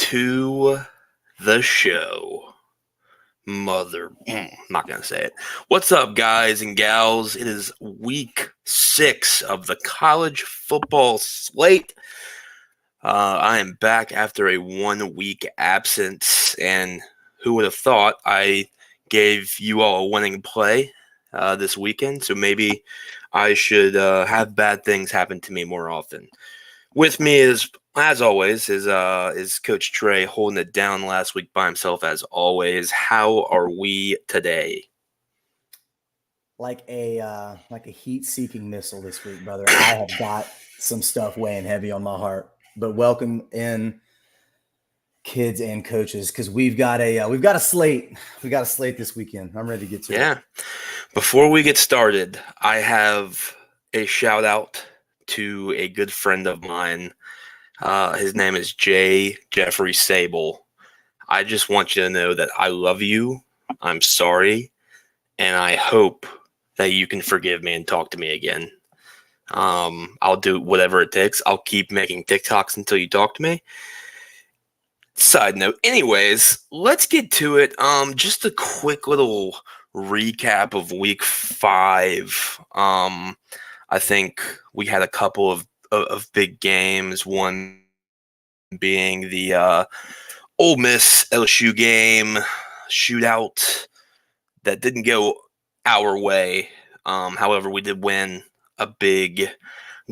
to the show. Not going to say it. What's up, guys and gals? It is week 6 of the college football slate. I am back after a 1-week absence, and who would have thought I gave you all a winning play this weekend, so maybe I should have bad things happen to me more often. With me is, as always, is Coach Trey holding it down last week by himself, as always. How are we today? Like a heat-seeking missile this week, brother. I have got some stuff weighing heavy on my heart. But welcome in, kids and coaches, because we've got a slate. We got a slate this weekend. I'm ready to get to it. Yeah. Before we get started, I have a shout out to a good friend of mine. His name is Jeffrey Sable. I just want you to know that I love you. I'm sorry, and I hope that you can forgive me and talk to me again. I'll do whatever it takes. I'll keep making TikToks until you talk to me. Side note, anyways, let's get to it. Just a quick little recap of week 5. I think we had a couple of big games. One being the Ole Miss LSU game shootout that didn't go our way. However, we did win a big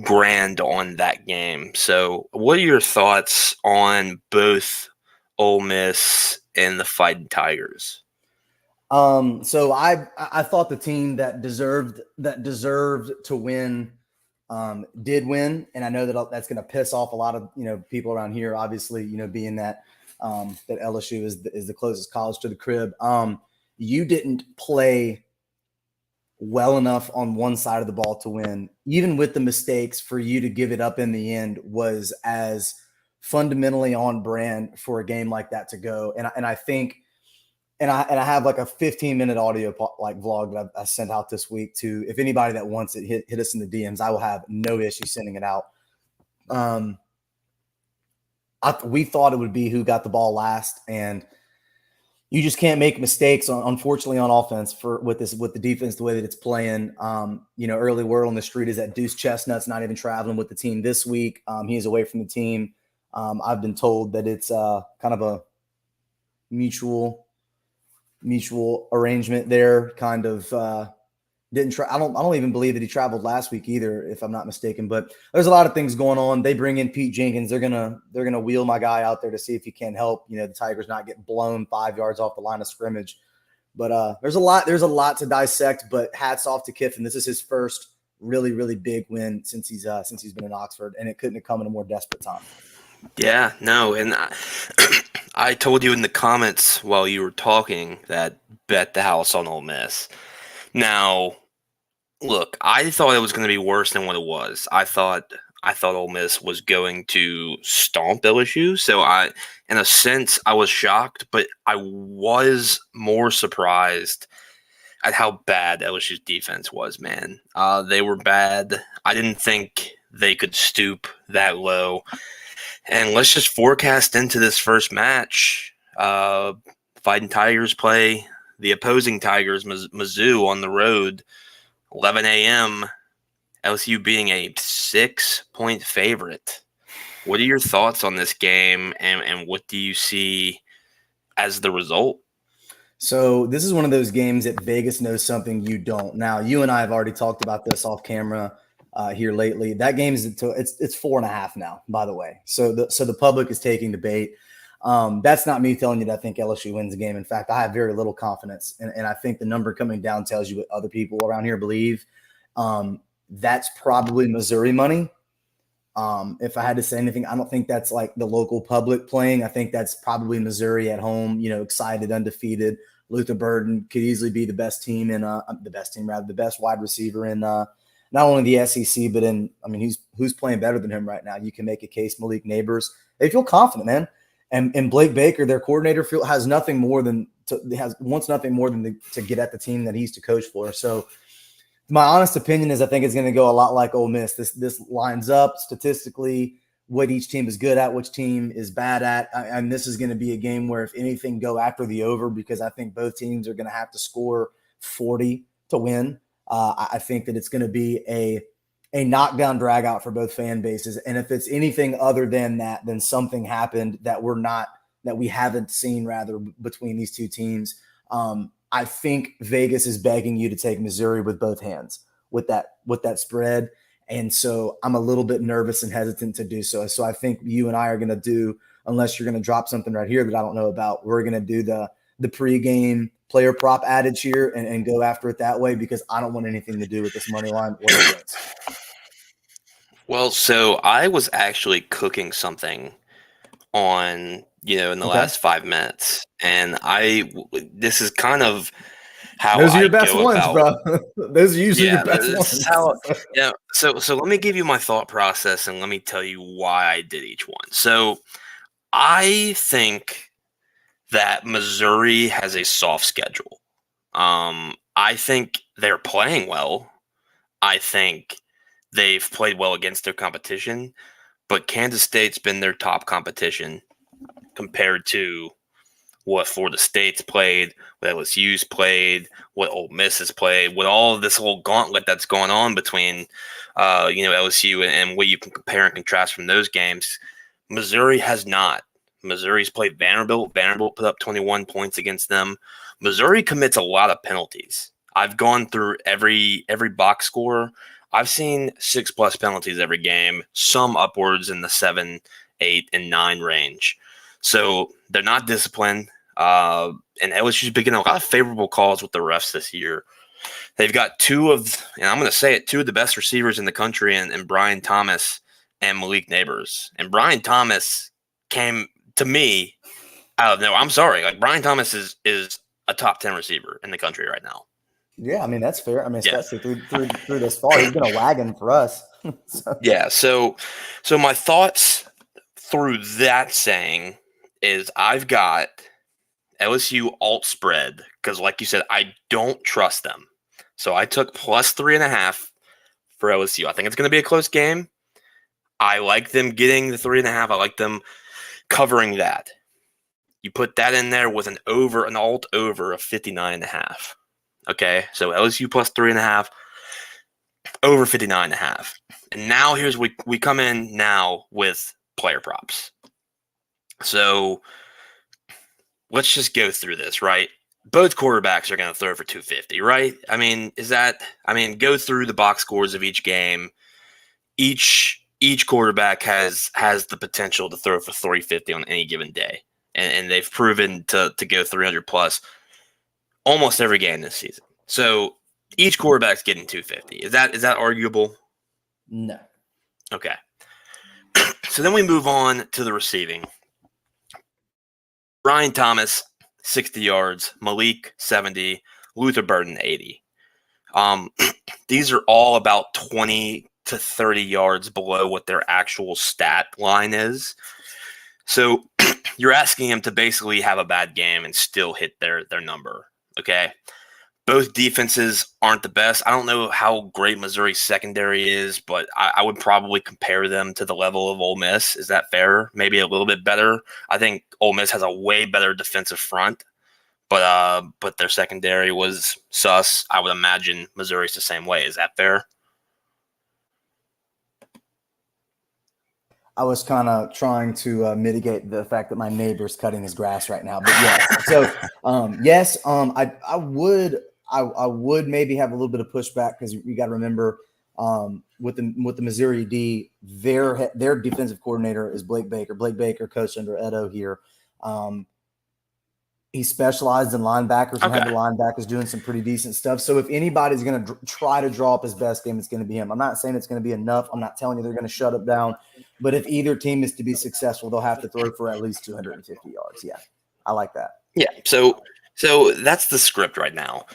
grand on that game. So, what are your thoughts on both Ole Miss and the Fighting Tigers? So I thought the team that deserved to win did win, and I know that that's going to piss off a lot of people around here. Obviously, being that that LSU is the closest college to the crib. You didn't play well enough on one side of the ball to win. Even with the mistakes, for you to give it up in the end was as fundamentally on brand for a game like that to go. And I think. And I have like a 15-minute audio vlog that I sent out this week to, if anybody that wants it, hit us in the DMs. I will have no issue sending it out. We thought it would be who got the ball last, and you just can't make mistakes, unfortunately, on offense with the defense the way that it's playing. Early word on the street is that Deuce Chestnut's not even traveling with the team this week. He is away from the team. I've been told that it's kind of a mutual arrangement there. Kind of didn't try. I don't even believe that he traveled last week either, if I'm not mistaken. But there's a lot of things going on. They bring in Pete Jenkins. They're gonna wheel my guy out there to see if he can help. The Tigers not get blown 5 yards off the line of scrimmage. But there's a lot to dissect. But hats off to Kiffin. This is his first really, really big win since he's been in Oxford, and it couldn't have come in a more desperate time. Yeah, no, and I told you in the comments while you were talking that bet the house on Ole Miss. Now, look, I thought it was going to be worse than what it was. I thought Ole Miss was going to stomp LSU. So in a sense, I was shocked, but I was more surprised at how bad LSU's defense was, man. They were bad. I didn't think they could stoop that low. And let's just forecast into this first match. Fighting Tigers play the opposing Tigers, Mizzou, on the road, 11 a.m., LSU being a 6-point favorite. What are your thoughts on this game, and what do you see as the result? So this is one of those games that Vegas knows something you don't. Now, you and I have already talked about this off camera here lately. That game is it's 4.5 now, by the way. So the public is taking the bait. That's not me telling you that I think LSU wins the game. In fact, I have very little confidence, and I think the number coming down tells you what other people around here believe. That's probably Missouri money. If I had to say anything, I don't think that's like the local public playing. I think that's probably Missouri at home, excited, undefeated. Luther Burden could easily be the best wide receiver in not only the SEC, but who's playing better than him right now? You can make a case. Malik Neighbors. They feel confident, man. And Blake Baker, their coordinator, wants nothing more than to get at the team that he's to coach for. So my honest opinion is I think it's going to go a lot like Ole Miss. This lines up statistically what each team is good at, which team is bad at. And this is going to be a game where, if anything, go after the over, because I think both teams are going to have to score 40 to win. I think that it's going to be a knockdown drag out for both fan bases. And if it's anything other than that, then something happened that we haven't seen rather between these two teams. I think Vegas is begging you to take Missouri with both hands with that spread. And so I'm a little bit nervous and hesitant to do so. So I think you and I are going to do, unless you're going to drop something right here that I don't know about, we're going to do the pregame player prop adage here and go after it that way, because I don't want anything to do with this money line or the wins. Well, so I was actually cooking something on, in the last 5 minutes, and this is kind of how those are your I best go ones, about, bro. Those are usually your best this is ones. so let me give you my thought process, and let me tell you why I did each one. So I think that Missouri has a soft schedule. I think they're playing well. I think they've played well against their competition, but Kansas State's been their top competition compared to what Florida State's played, what LSU's played, what Ole Miss has played, with all of this whole gauntlet that's going on between, LSU and what you can compare and contrast from those games. Missouri has not. Missouri's played Vanderbilt. Vanderbilt put up 21 points against them. Missouri commits a lot of penalties. I've gone through every box score. I've seen 6+ penalties every game, some upwards in the 7, 8, and 9 range. So they're not disciplined. And LSU's been getting a lot of favorable calls with the refs this year. They've got two of the best receivers in the country, and Brian Thomas and Malik Neighbors. And Brian Thomas came to me out of nowhere. I'm sorry. Like, Brian Thomas is a top 10 receiver in the country right now. Yeah, I mean, that's fair. I mean, especially through this far, he's been a wagon for us. Yeah. So my thoughts through that saying is I've got LSU alt spread because, like you said, I don't trust them. So I took +3.5 for LSU. I think it's going to be a close game. I like them getting the 3.5. I like them covering that. You put that in there with an alt over of 59.5. Okay, so LSU +3.5, over 59.5. And now here's we come in now with player props. So let's just go through this, right? Both quarterbacks are going to throw for 250, right? I mean, go through the box scores of each game. Each quarterback has the potential to throw for 350 on any given day. And they've proven to go 300 plus almost every game this season. So each quarterback's getting 250. Is that arguable? No. Okay. So then we move on to the receiving. Brian Thomas, 60 yards. Malik, 70. Luther Burden, 80. These are all about 20 to 30 yards below what their actual stat line is. So you're asking him to basically have a bad game and still hit their number, okay? Both defenses aren't the best. I don't know how great Missouri's secondary is, but I would probably compare them to the level of Ole Miss. Is that fair? Maybe a little bit better. I think Ole Miss has a way better defensive front, but their secondary was sus. I would imagine Missouri's the same way. Is that fair? I was kind of trying to mitigate the fact that my neighbor's cutting his grass right now, but yes. So yes, I would maybe have a little bit of pushback because you got to remember with the Missouri D, their defensive coordinator is Blake Baker. Blake Baker coached under Edo here. He specialized in linebackers and had the linebackers doing some pretty decent stuff. So if anybody's going to try to draw up his best game, it's going to be him. I'm not saying it's going to be enough. I'm not telling you they're going to shut it down. But if either team is to be successful, they'll have to throw for at least 250 yards. Yeah, I like that. Yeah, so that's the script right now.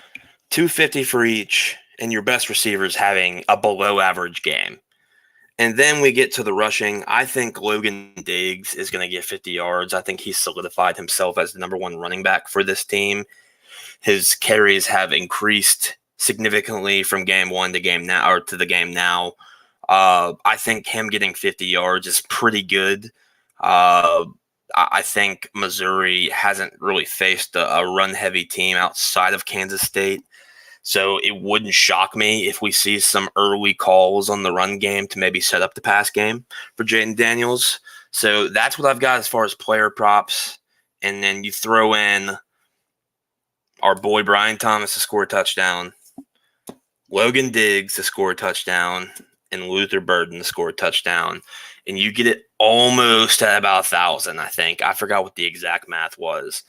250 for each, and your best receivers having a below-average game. And then we get to the rushing. I think Logan Diggs is going to get 50 yards. I think he's solidified himself as the number one running back for this team. His carries have increased significantly from game one to game now, or to the game now. I think him getting 50 yards is pretty good. I think Missouri hasn't really faced a run-heavy team outside of Kansas State. So it wouldn't shock me if we see some early calls on the run game to maybe set up the pass game for Jaden Daniels. So that's what I've got as far as player props. And then you throw in our boy Brian Thomas to score a touchdown, Logan Diggs to score a touchdown, and Luther Burden to score a touchdown. And you get it almost at about 1,000, I think. I forgot what the exact math was.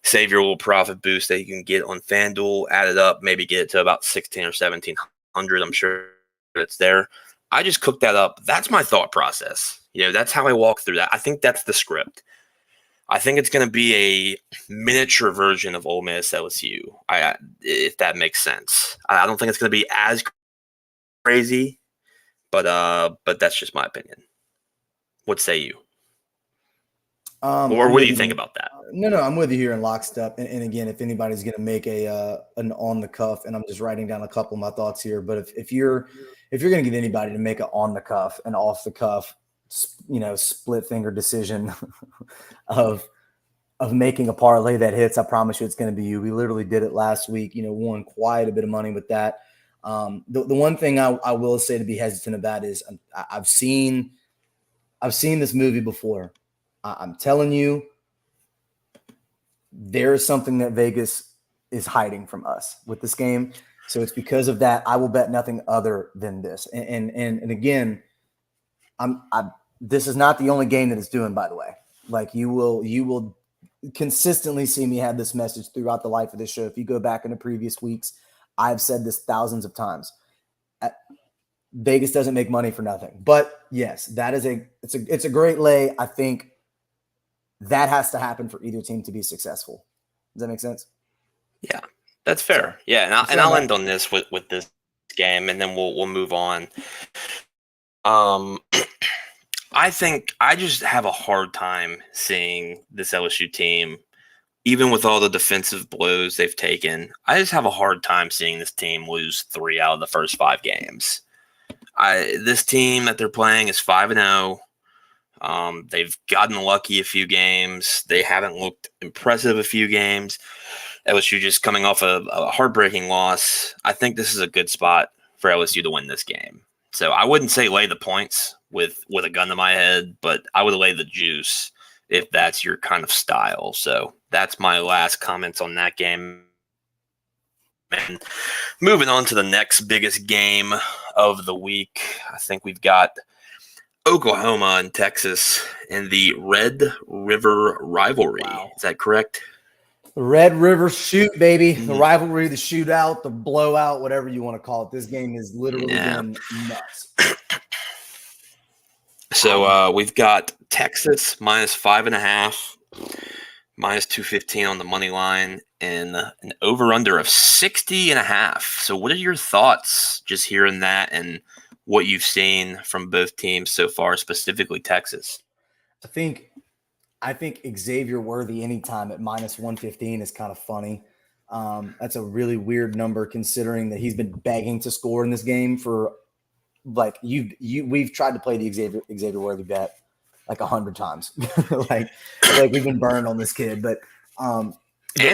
Save your little profit boost that you can get on FanDuel, add it up, maybe get it to about 16 or 1,700. I'm sure it's there. I just cooked that up. That's my thought process. That's how I walk through that. I think that's the script. I think it's going to be a miniature version of Ole Miss LSU, if that makes sense. I don't think it's going to be as crazy, but that's just my opinion. What say you? Or what do you think about that? No, I'm with you here in lockstep. And again, if anybody's going to make an on the cuff, and I'm just writing down a couple of my thoughts here, but if you're going to get anybody to make an on the cuff and off the cuff, split finger decision of making a parlay that hits, I promise you it's going to be you. We literally did it last week. Won quite a bit of money with that. The one thing I will say to be hesitant about is I've seen this movie before. I'm telling you, there's something that Vegas is hiding from us with this game. So it's because of that. I will bet nothing other than this. And again, this is not the only game that it's doing, by the way. Like you will consistently see me have this message throughout the life of this show. If you go back into previous weeks, I've said this thousands of times. Vegas doesn't make money for nothing. But yes, it's a great lay. I think that has to happen for either team to be successful. Does that make sense? Yeah, that's fair. Yeah, and I'll end on this with this game, and then we'll move on. I think I just have a hard time seeing this LSU team, even with all the defensive blows they've taken. I just have a hard time seeing this team lose 3 out of the first 5 games. This team that they're playing is 5-0. They've gotten lucky a few games. They haven't looked impressive a few games. LSU just coming off a heartbreaking loss. I think this is a good spot for LSU to win this game. So I wouldn't say lay the points with a gun to my head, but I would lay the juice if that's your kind of style. So that's my last comments on that game. And moving on to the next biggest game of the week, I think we've got Oklahoma and Texas in the Red River rivalry. Wow. Is that correct? The Red River shoot, baby. The rivalry, the shootout, the blowout, whatever you want to call it. This game is literally been nuts. So we've got Texas minus 5.5, minus 215 on the money line, and an over-under of 60.5. So what are your thoughts just hearing that and what you've seen from both teams so far, specifically Texas? I think Xavier Worthy anytime at minus 115 is kind of funny. That's a really weird number considering that he's been begging to score in this game for like we've tried to play the Xavier Worthy bet like 100 times. like we've been burned on this kid, but and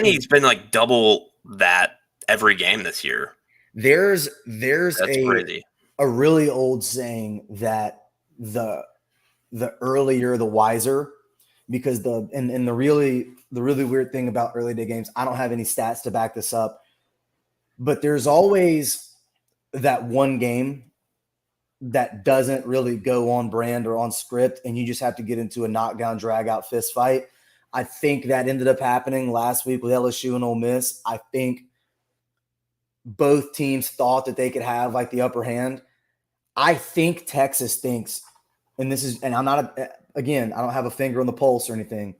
he's been like double that every game this year. There's crazy. A really old saying that the earlier the wiser, because the really weird thing about early day games, I don't have any stats to back this up, but there's always that one game that doesn't really go on brand or on script, and you just have to get into a knockdown, drag out fist fight. I think that ended up happening last week with LSU and Ole Miss. I think both teams thought that they could have like the upper hand. I think Texas thinks, and I'm not, again, I don't have a finger on the pulse or anything.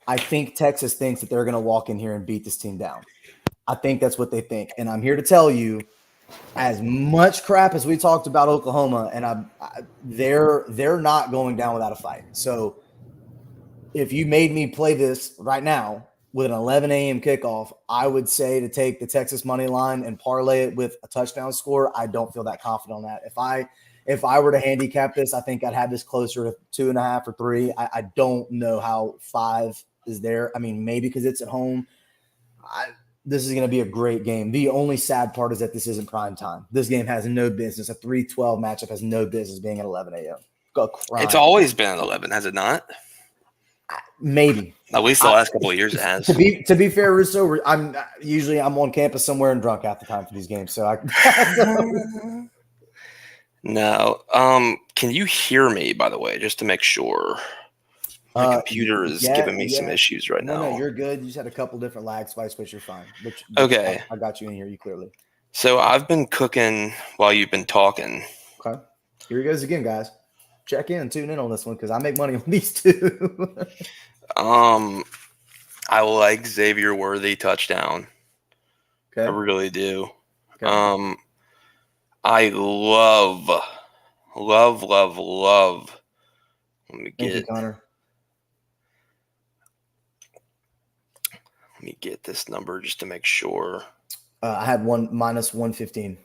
I think Texas thinks that they're going to walk in here and beat this team down. I think that's what they think. And I'm here to tell you, as much crap as we talked about Oklahoma, and they're not going down without a fight. So if you made me play this right now with an 11 a.m. kickoff, I would say to take the Texas money line and parlay it with a touchdown score. I don't feel that confident on that. If I were to handicap this, I think I'd have this closer to 2.5 or 3. I don't know how 5 is there. I mean, maybe because it's at home. This is going to be a great game. The only sad part is that this isn't prime time. This game has no business. A 3-12 matchup has no business being at 11 a.m. It's always been at 11, has it not? Maybe. At least the last couple of years it has. To be fair, Russo, I'm on campus somewhere and drunk half the time for these games. So No. Can you hear me, by the way, just to make sure? My computer is giving me some issues right now. No, you're good. You just had a couple different lag spikes, but you're fine. Okay. I got you in here. You clearly. So I've been cooking while you've been talking. Okay. Here he goes again, guys. Check in, tune in on this one because I make money on these two. I like Xavier Worthy touchdown. Okay. I really do. Okay. I love. Let me Thank you, Connor. Let me get this number just to make sure. I had minus 115.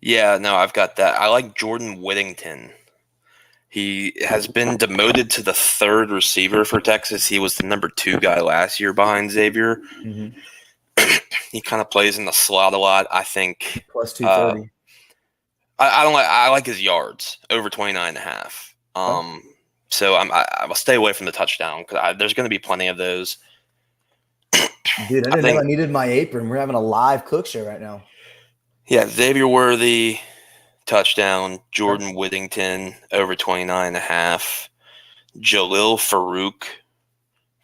Yeah, no, I've got that. I like Jordan Whittington. He has been demoted to the 3rd receiver for Texas. He was the number 2 guy last year behind Xavier. Mm-hmm. He kind of plays in the slot a lot. I think plus 230. I like his yards over 29.5. So I will stay away from the touchdown because there's going to be plenty of those. Dude, I didn't know I needed my apron. We're having a live cook show right now. Yeah, Xavier Worthy touchdown, Jordan Whittington over 29.5, Jalil Farouk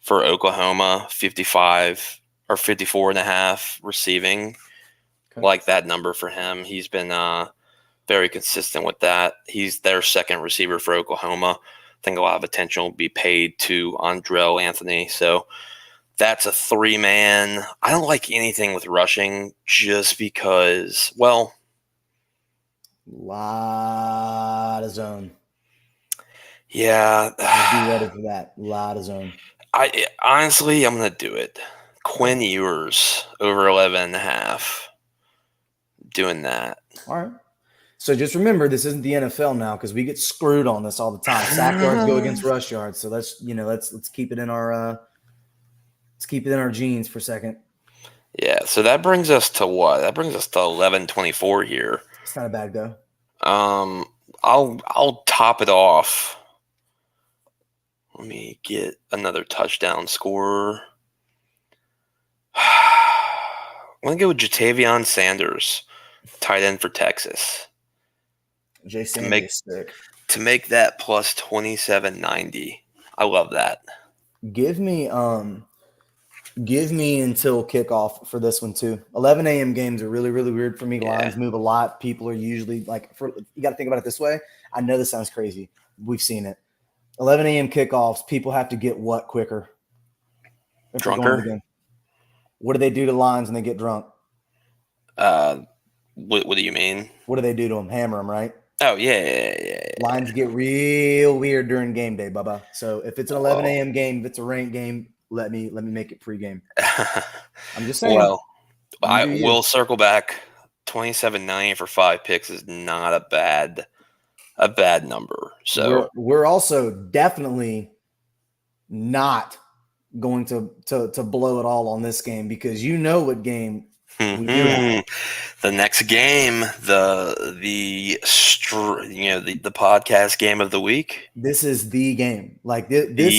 for Oklahoma 55 or 54.5 receiving. Okay. Like that number for him. He's been very consistent with that. He's their 2nd receiver for Oklahoma. I think a lot of attention will be paid to Andrell Anthony. So that's a 3-man. I don't like anything with rushing just because, well, lot of zone. Yeah. Be ready for that. Lot of zone. Honestly, I'm going to do it. Quinn Ewers over 11.5. Doing that. All right. So just remember, this isn't the NFL now because we get screwed on this all the time. Sack yards go against rush yards. So let's keep it in our genes for a second. Yeah. So that brings us to what? That brings us to 11:24 here. It's not a bad go. I'll top it off. Let me get another touchdown scorer. I'm going to go with Jatavion Sanders, tight end for Texas. Jay Sanders to make that plus 27.90. I love that. Give me until kickoff for this one too. 11 a.m. games are really, really weird for me. Lines move a lot. People are usually you got to think about it this way. I know this sounds crazy. We've seen it. 11 a.m. kickoffs, people have to get what quicker? Drunker? What do they do to lines when they get drunk? What do you mean? What do they do to them? Hammer them, right? Oh, yeah. Lines get real weird during game day, Bubba. So if it's an 11 a.m. game, if it's a ranked game, let me make it pregame. I'm just saying. Well, I will circle back. 27.90 for 5 picks is not a bad number. So we're also definitely not going to blow it all on this game because you know what game we do have. The next game, the podcast game of the week. This is the game. Like This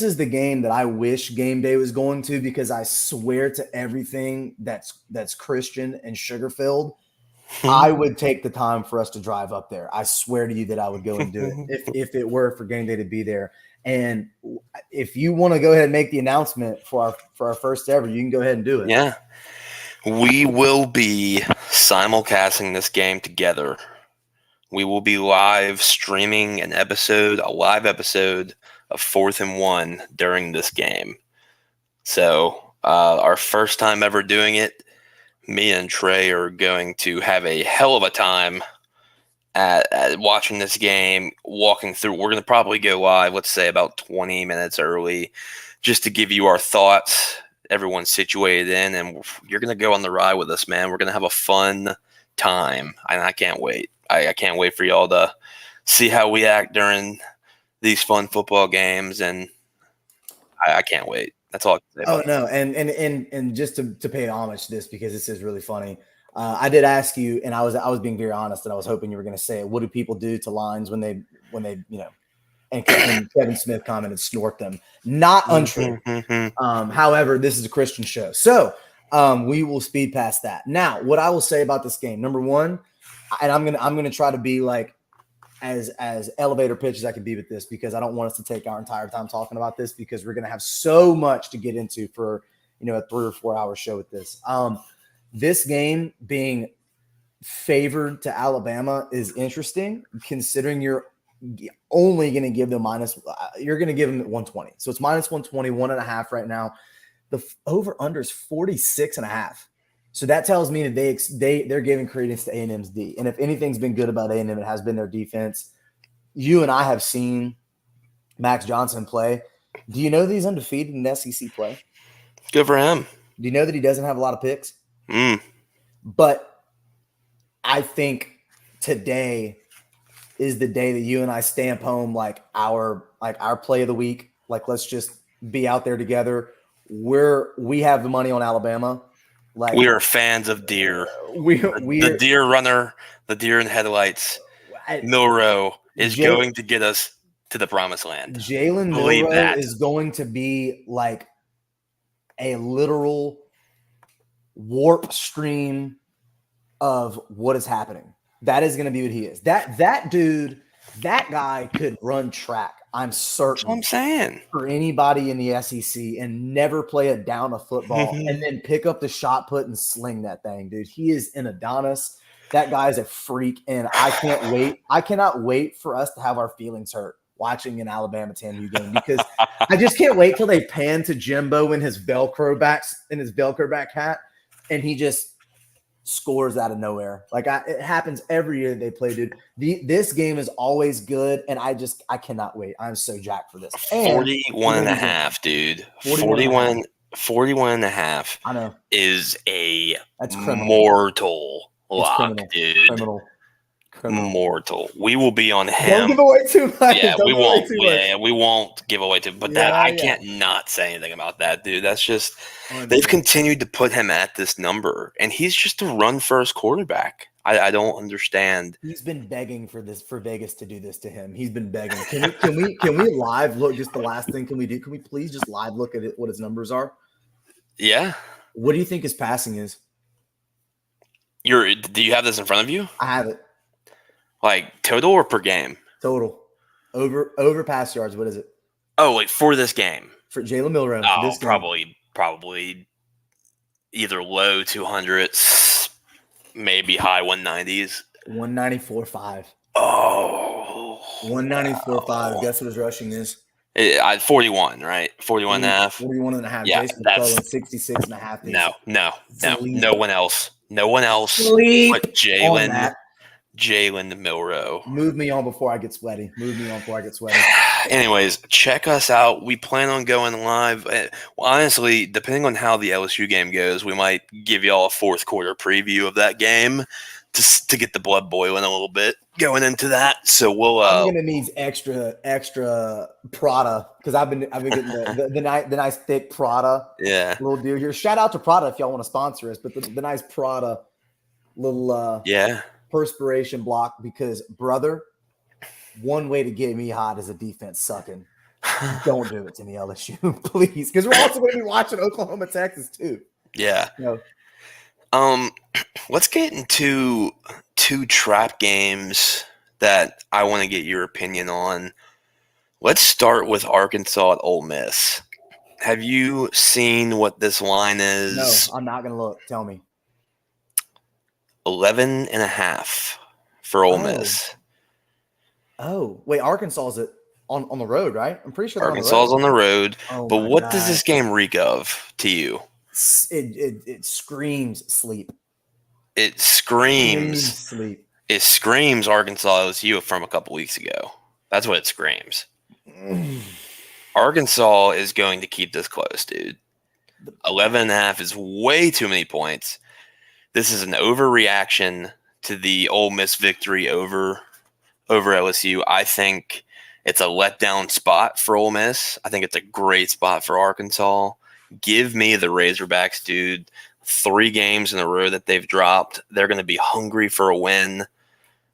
is the game that I wish game day was going to because I swear to everything that's Christian and sugar filled. I would take the time for us to drive up there. I swear to you that I would go and do it if it were for game day to be there. And if you want to go ahead and make the announcement for our first ever, you can go ahead and do it. Yeah. We will be simulcasting this game together. We will be live streaming a live episode of 4th and 1 during this game. So our first time ever doing it, me and Trey are going to have a hell of a time at watching this game, walking through. We're going to probably go live, let's say about 20 minutes early, just to give you our thoughts, everyone's situated in, and you're going to go on the ride with us, man. We're going to have a fun time, and I can't wait. I can't wait for y'all to see how we act during these fun football games, and I can't wait. That's all I can say Oh about it. no, and just to pay homage to this because this is really funny. I did ask you, and I was being very honest, and I was hoping you were going to say, "What do people do to lines when they And Kevin Smith commented, "Snort them." Not untrue. However, this is a Christian show, so we will speed past that. Now, what I will say about this game, number one, and I'm gonna try to be like as elevator pitch as I can be with this because I don't want us to take our entire time talking about this because we're gonna have so much to get into for a 3 or 4 hour show with this. This game being favored to Alabama is interesting considering you're only going to give them you're going to give them 120. So it's minus 120, 1.5 right now. The over under is 46.5. So that tells me that they're giving credence to A&M's D. And if anything's been good about A&M, it has been their defense. You and I have seen Max Johnson play. Do you know that he's undefeated in SEC play? Good for him. Do you know that he doesn't have a lot of picks? But I think today is the day that you and I stamp home like our play of the week. Like, let's just be out there together. We have the money on Alabama. Like, we are fans of deer. The deer runner, the deer in headlights. Milroe is going to get us to the promised land. Jalen Milroe is going to be like a literal warp stream of what is happening. That is going to be what he is. That dude, that guy could run track. I'm certain. That's what I'm saying. For anybody in the SEC and never play a down of football and then pick up the shot put and sling that thing, dude. He is an Adonis. That guy's a freak, and I can't wait. I cannot wait for us to have our feelings hurt watching an Alabama TAMU game because I just can't wait till they pan to Jimbo in his Velcro back hat, and he just scores out of nowhere. Like it happens every year that they play, dude. This game is always good, and I cannot wait. I'm so jacked for this. 41.5, dude. 41.5. I know is that's criminal. Mortal lock, criminal. dude. Criminal. Mortal. We will be on him. Don't give away too much. Yeah, we won't. Yeah, we won't give away too. But I can't not say anything about that, dude. That's just they've continued to put him at this number, and he's just a run-first quarterback. I don't understand. He's been begging for Vegas to do this to him. He's been begging. Can we live look? Just the last thing, can we do? Can we please just live look at it? What his numbers are? Yeah. What do you think his passing is? Do you have this in front of you? I have it. Like total or per game? Total. Over pass yards. What is it? Oh, like for this game. For Jalen Milroe. Oh, probably either low 200s, maybe high 190s. 194.5. Oh. 194.5. Guess what his rushing is? 41, right? 41.5. 41.5. Yeah, Jason McClellan, 66.5. No. No one else. No one else Sleep but Jalen Milroe. Move me on before I get sweaty. Anyways, check us out. We plan on going live. Honestly, depending on how the LSU game goes, we might give y'all a fourth quarter preview of that game to get the blood boiling a little bit going into that. So we'll. I'm gonna need extra Prada because I've been getting the nice thick Prada. Yeah. Little deal here. Shout out to Prada if y'all want to sponsor us, but the nice Prada little perspiration block because brother, one way to get me hot is a defense sucking. Don't do it to me, LSU, please, because we're also going to be watching Oklahoma, Texas too. Yeah. Let's get into two trap games that I want to get your opinion on. Let's start with Arkansas at Ole Miss. Have you seen what this line is? No, I'm not going to look. Tell me. 11.5 for Ole Miss. Oh, wait, Arkansas is on the road, right? I'm pretty sure Arkansas is on the road. Oh, but what does this game reek of to you? It screams sleep. It screams sleep. It screams Arkansas LSU from a couple weeks ago. That's what it screams. Arkansas is going to keep this close, dude. 11.5 is way too many points. This is an overreaction to the Ole Miss victory over LSU. I think it's a letdown spot for Ole Miss. I think it's a great spot for Arkansas. Give me the Razorbacks, dude. 3 games in a row that they've dropped. They're going to be hungry for a win.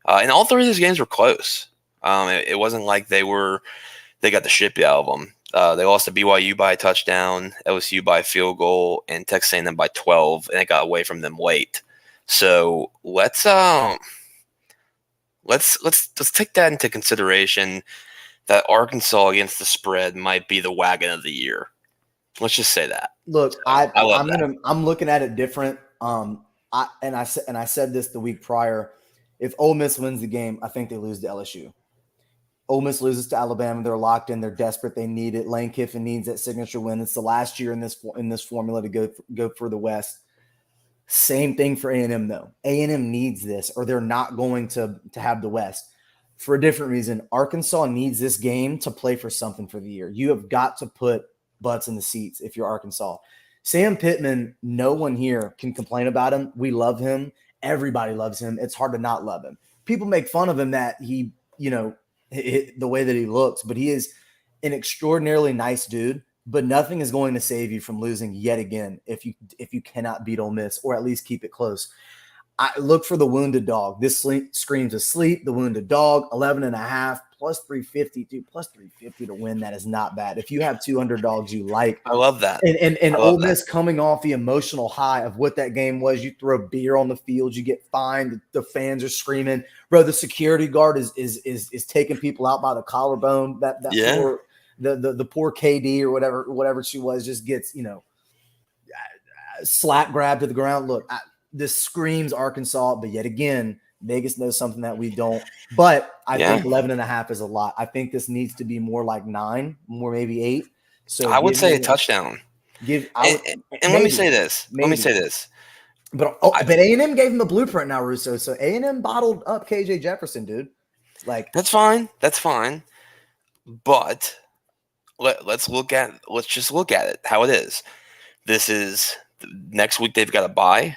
And all 3 of those games were close. It wasn't like they got the shit beat out of them. They lost to BYU by a touchdown, LSU by a field goal, and Texas A&M by 12, and it got away from them late. So let's take that into consideration. That Arkansas against the spread might be the wagon of the year. Let's just say that. Look, I'm looking at it different. I said this the week prior. If Ole Miss wins the game, I think they lose to LSU. Ole Miss loses to Alabama. They're locked in. They're desperate. They need it. Lane Kiffin needs that signature win. It's the last year in this formula to go for the West. Same thing for A&M though. A&M needs this, or they're not going to have the West. For a different reason, Arkansas needs this game to play for something for the year. You have got to put butts in the seats if you're Arkansas. Sam Pittman, no one here can complain about him. We love him. Everybody loves him. It's hard to not love him. People make fun of him that he, the way that he looks, but he is an extraordinarily nice dude. But nothing is going to save you from losing yet again if you cannot beat Ole Miss, or at least keep it close. I look for the wounded dog. This screams asleep. The wounded dog, 11.5 plus 350, dude, plus 350 to win. That is not bad. If you have 2 underdogs you like, I love that. And Ole Miss coming off the emotional high of what that game was. You throw beer on the field, you get fined. The fans are screaming, bro. The security guard is taking people out by the collarbone. Poor, the poor KD or whatever she was just gets slap grabbed to the ground. Look. This screams Arkansas, but yet again, Vegas knows something that we don't. But I think 11.5 is a lot. I think this needs to be more like 9, more maybe 8. So I would say a touchdown. Let me say this. But A&M gave him the blueprint now, Russo. So A&M bottled up KJ Jefferson, dude. That's fine. But let's just look at it how it is. This is next week. They've got a bye.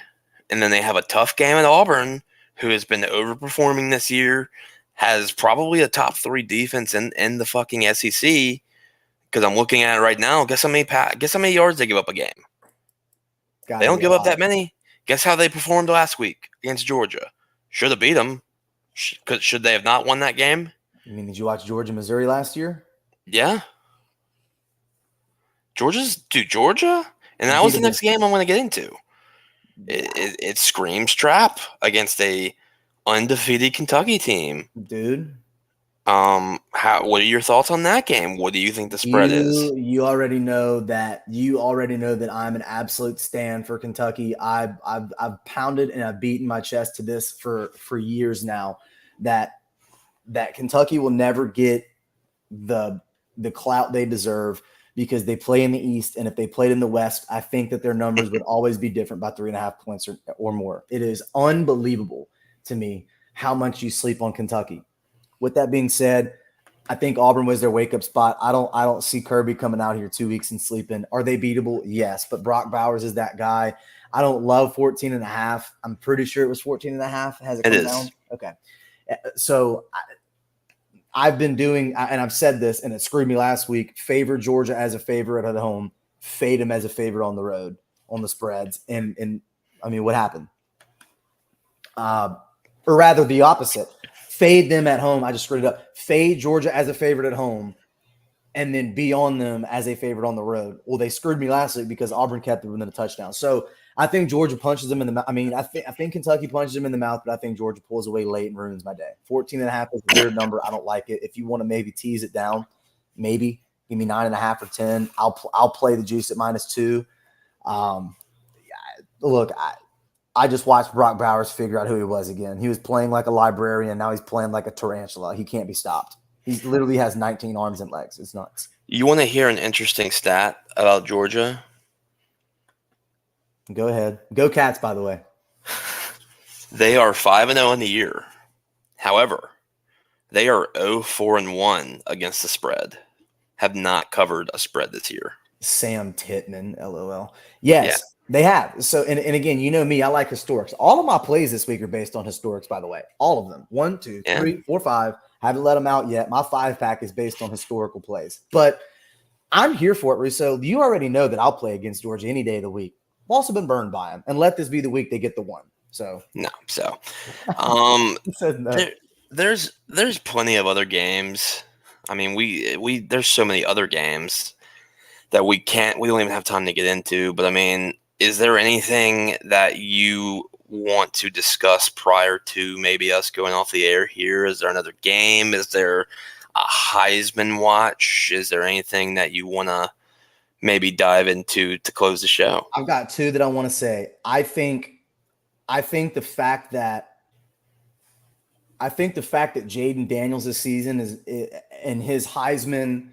And then they have a tough game at Auburn, who has been overperforming this year, has probably a top 3 defense in the fucking SEC. Because I'm looking at it right now. Guess how many yards they give up a game? They don't give up that many. Guess how they performed last week against Georgia? Should have beat them. Should they have not won that game? You mean, did you watch Georgia, Missouri last year? Yeah. Georgia? And that was the next game I want to get into. It screams trap against a undefeated Kentucky team, dude. What are your thoughts on that game? What do you think the spread is? You already know that. I'm an absolute stan for Kentucky. I've pounded and I've beaten my chest to this for years now. That Kentucky will never get the clout they deserve, because they play in the East, and if they played in the West, I think that their numbers would always be different by 3.5 points or more. It is unbelievable to me how much you sleep on Kentucky. With that being said, I think Auburn was their wake-up spot. I don't see Kirby coming out here 2 weeks and sleeping. Are they beatable? Yes, but Brock Bowers is that guy. I don't love 14.5. I'm pretty sure it was 14.5. Has it come down? Okay. So I've been doing, and I've said this, and it screwed me last week, favor Georgia as a favorite at home, fade them as a favorite on the road on the spreads. And I mean, what happened? Or rather the opposite. Fade them at home. I just screwed it up. Fade Georgia as a favorite at home, and then be on them as a favorite on the road. Well, they screwed me last week because Auburn kept them within a touchdown. So I think Georgia punches them in the mouth. I mean, I think Kentucky punches them in the mouth, but I think Georgia pulls away late and ruins my day. 14.5 is a weird number. I don't like it. If you want to maybe tease it down, maybe give me 9.5 or 10. I'll play the juice at -2. Look, I just watched Brock Bowers figure out who he was again. He was playing like a librarian. Now he's playing like a tarantula. He can't be stopped. He literally has 19 arms and legs. It's nuts. You want to hear an interesting stat about Georgia? Go ahead. Go Cats, by the way. They are 5-0 in the year. However, they are 0-4-1 against the spread. Have not covered a spread this year. Sam Pittman, LOL. Yes. They have. So, and again, you know me, I like historics. All of my plays this week are based on historics, by the way. All of them. 1, 2, Yeah. 3, 4, 5. Haven't let them out yet. My 5-pack is based on historical plays. But I'm here for it, Russo. You already know that I'll play against Georgia any day of the week. I've also been burned by them. And let this be the week they get the one. So No. So no. there's plenty of other games. I mean, we there's so many other games that we don't even have time to get into. But I mean, is there anything that you want to discuss prior to maybe us going off the air here? Is there another game? Is there a Heisman watch? Is there anything that you want to maybe dive into to close the show? I've got 2 that I want to say. I think the fact that Jaden Daniels this season is and his Heisman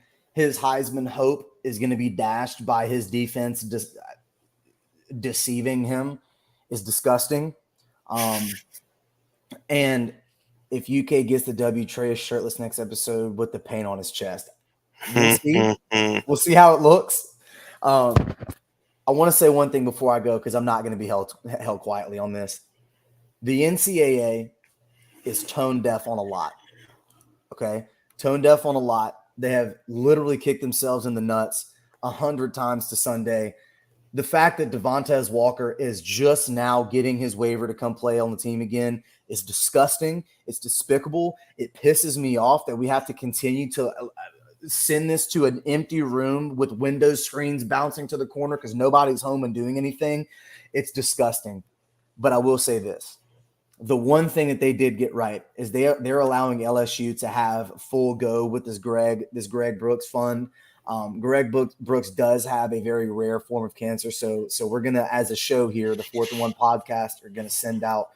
hope is going to be dashed by his defense deceiving him is disgusting. And if UK gets the W, Trey is shirtless next episode with the paint on his chest. We'll see. We'll see how it looks. I want to say one thing before I go, because I'm not going to be held quietly on this. The NCAA is tone deaf on a lot. Okay? Tone deaf on a lot. They have literally kicked themselves in the nuts 100 times to Sunday. The fact that Devontae Walker is just now getting his waiver to come play on the team again is disgusting. It's despicable. It pisses me off that we have to continue to send this to an empty room with Windows screens bouncing to the corner because nobody's home and doing anything. It's disgusting. But I will say this. The one thing that they did get right is they're allowing LSU to have full go with this Greg Brooks fund. Greg Brooks does have a very rare form of cancer. So we're going to, as a show here, the 4th and 1 podcast, are going to send out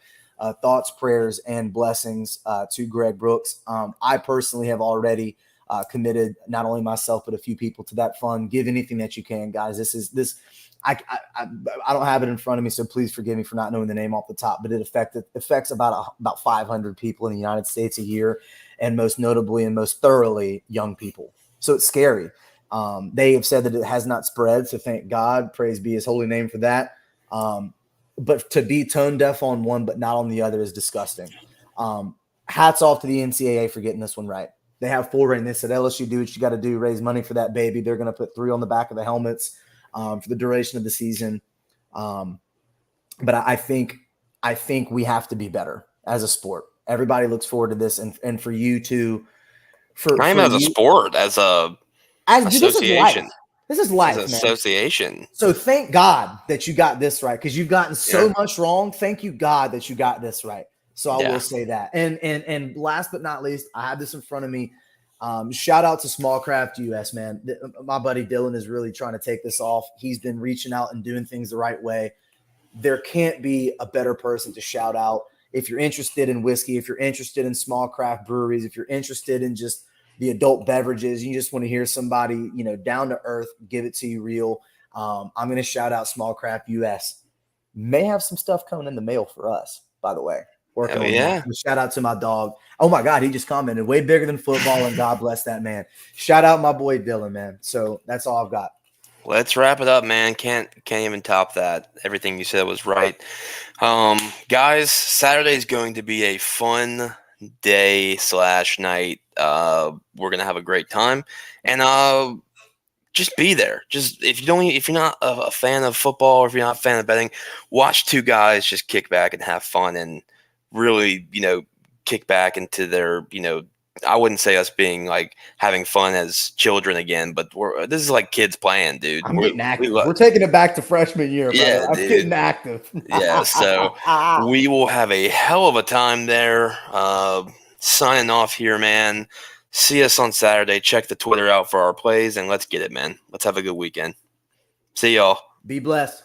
thoughts, prayers, and blessings to Greg Brooks. I personally have already committed not only myself, but a few people to that fund. Give anything that you can, guys. I don't have it in front of me, so please forgive me for not knowing the name off the top, but it affects about 500 people in the United States a year, and most notably and most thoroughly young people. So it's scary. They have said that it has not spread, so thank God. Praise be his holy name for that. But to be tone deaf on one but not on the other is disgusting. Hats off to the NCAA for getting this one right. They have full reign. They said, LSU, do what you got to do, raise money for that baby. They're going to put 3 on the back of the helmets for the duration of the season. But I think we have to be better as a sport. Everybody looks forward to this, and for you to not even as a sport, as a association. This is life, as an man. Association. So thank God that you got this right, because you've gotten so much wrong. Thank you, God, that you got this right. So I will say that. And last but not least, I have this in front of me. Shout out to Smallcraft US, man. My buddy Dylan is really trying to take this off. He's been reaching out and doing things the right way. There can't be a better person to shout out. If you're interested in whiskey, if you're interested in small craft breweries, if you're interested in just the adult beverages, you just want to hear somebody, down to earth, give it to you real. I'm going to shout out Smallcraft US. May have some stuff coming in the mail for us, by the way. Working on that. Shout out to my dog. Oh my God, he just commented, way bigger than football, and God bless that man. Shout out my boy Dylan, man. So that's all I've got. Let's wrap it up, man. Can't even top that. Everything you said was right. Guys, Saturday is going to be a fun day / night. We're gonna have a great time, and just be there. Just if you're not a fan of football, or if you're not a fan of betting, watch 2 guys just kick back and have fun, and really, kick back into their, I wouldn't say us being like having fun as children again, but this is like kids playing, dude. I'm getting active. We're taking it back to freshman year, brother. Yeah, I'm getting active. Yeah, so we will have a hell of a time there. Signing off here, man. See us on Saturday. Check the Twitter out for our plays, and let's get it, man. Let's have a good weekend. See y'all. Be blessed.